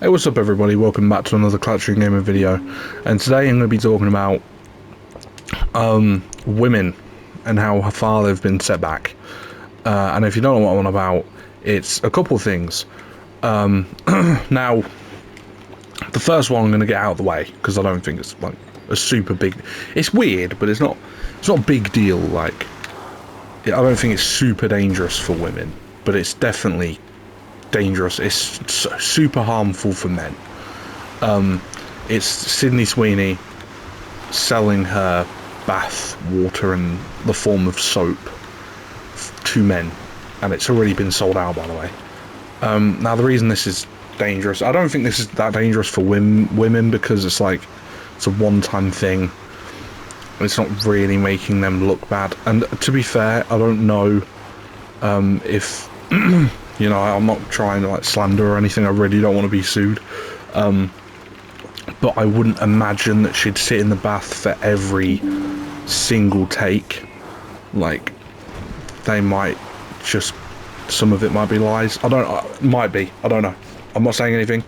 Hey, what's up everybody, welcome back to another Clattering Gamer video, and today I'm going to be talking about women and how far they've been set back. And if you don't know what I'm on about, it's a couple of things. Now, the first one I'm going to get out of the way, because I don't think it's like a super big... It's weird, but it's not a big deal. Like, I don't think it's super dangerous for women, but it's definitely dangerous. It's super harmful for men. It's Sydney Sweeney selling her bath water in the form of soap to men, and it's already been sold out, by the way. Now, the reason this is dangerous, I don't think this is that dangerous for women because it's like, it's a one-time thing. It's not really making them look bad, and to be fair, I don't know if you know, I'm not trying to like slander or anything, I really don't want to be sued, but I wouldn't imagine that she'd sit in the bath for every single take. Like, they might just, some of it might be lies, might be, I don't know, I'm not saying anything.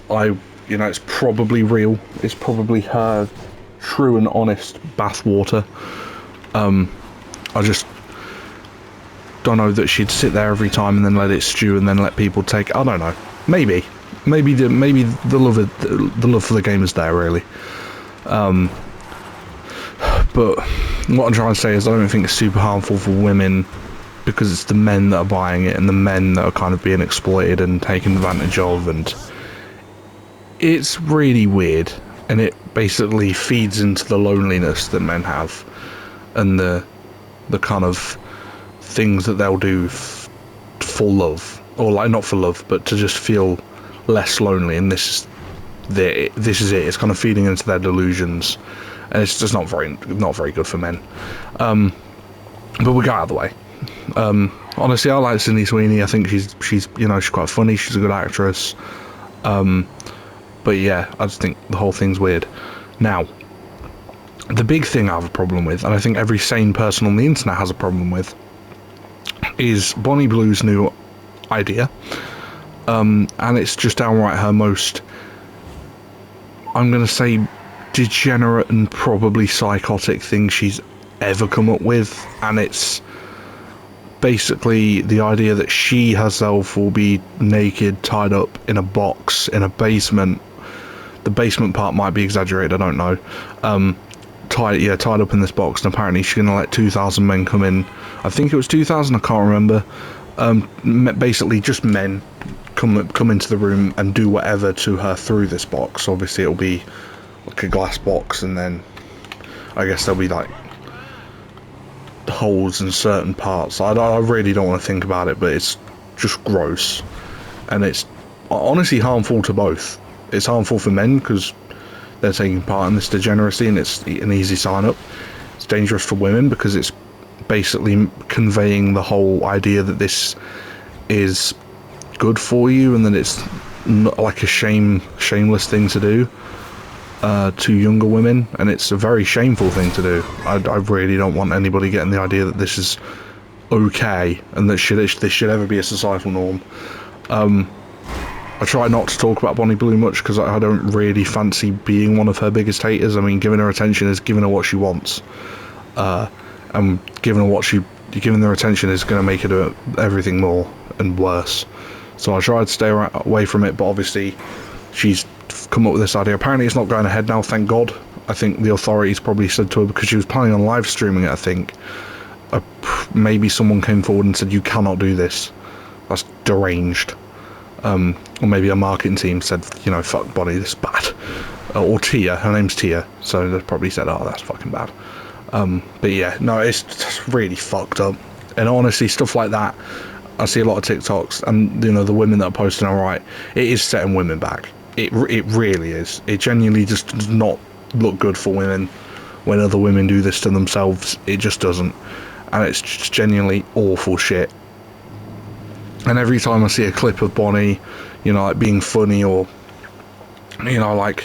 You know, it's probably real, it's probably her true and honest bath water. I just don't know that she'd sit there every time and then let it stew and then let people take. I don't know. Maybe the love for the game is there, really. But what I'm trying to say is I don't think it's super harmful for women because it's the men that are buying it and the men that are kind of being exploited and taken advantage of, and it's really weird, and it basically feeds into the loneliness that men have and the kind of things that they'll do for love, or like not for love, but to just feel less lonely. And this is it. It's kind of feeding into their delusions, and it's just not very good for men. But we got out of the way. Honestly, I like Sydney Sweeney. I think she's you know, she's quite funny. She's a good actress. But yeah, I just think the whole thing's weird. Now, the big thing I have a problem with, and I think every sane person on the internet has a problem with, is Bonnie Blue's new idea. And it's just downright her most, I'm going to say, degenerate and probably psychotic thing she's ever come up with. And it's basically the idea that she herself will be naked, tied up in a box in a basement. The basement part might be exaggerated, I don't know. Tied up in this box, and apparently she's gonna let 2,000 men come in. I think it was 2,000, I can't remember. Basically just men come into the room and do whatever to her through this box. Obviously it'll be like a glass box, and then I guess there'll be like holes in certain parts. I really don't want to think about it, but it's just gross, and it's honestly harmful to both. It's harmful for men because they're taking part in this degeneracy and it's an easy sign up. It's dangerous for women because it's basically conveying the whole idea that this is good for you, and that it's not like a shameless thing to do to younger women, and it's a very shameful thing to do. I really don't want anybody getting the idea that this is okay and that this should ever be a societal norm. I try not to talk about Bonnie Blue much because I don't really fancy being one of her biggest haters. I mean, giving her attention is giving her what she wants, and giving her attention is going to make her do everything more and worse. So I try to stay away from it, but obviously she's come up with this idea. Apparently it's not going ahead now, thank God. I think the authorities probably said to her, because she was planning on live streaming it, I think, maybe someone came forward and said, you cannot do this, that's deranged. Or maybe a marketing team said, you know, fuck Bonnie, this is bad. Or Tia, her name's Tia, so they probably said, oh, that's fucking bad. But yeah, no, it's just really fucked up. And honestly, stuff like that, I see a lot of TikToks, and you know, the women that are posting are right. It is setting women back. It really is. It genuinely just does not look good for women when other women do this to themselves. It just doesn't. And it's just genuinely awful shit. And every time I see a clip of Bonnie, you know, like being funny, or you know, like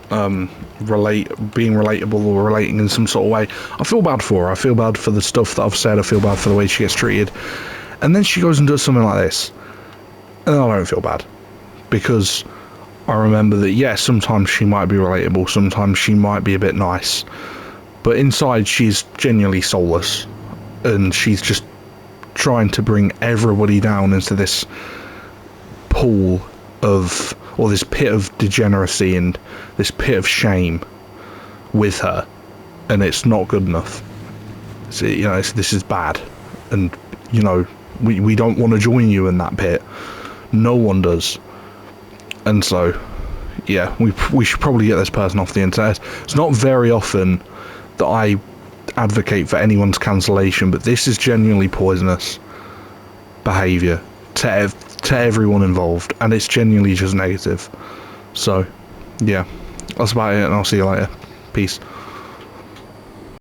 being relatable or relating in some sort of way, I feel bad for her. I feel bad for the stuff that I've said. I feel bad for the way she gets treated. And then she goes and does something like this, and I don't feel bad. because I remember that, yeah, sometimes she might be relatable, sometimes she might be a bit nice, but inside she's genuinely soulless, and she's just trying to bring everybody down into this pool of, or this pit of degeneracy and this pit of shame with her, and it's not good enough. So, you know, this is bad, and, you know, we don't want to join you in that pit. No one does. And so, yeah, we should probably get this person off the internet. It's not very often that I advocate for anyone's cancellation, but this is genuinely poisonous behaviour to everyone involved, and it's genuinely just negative. So, yeah, that's about it, and I'll see you later. Peace.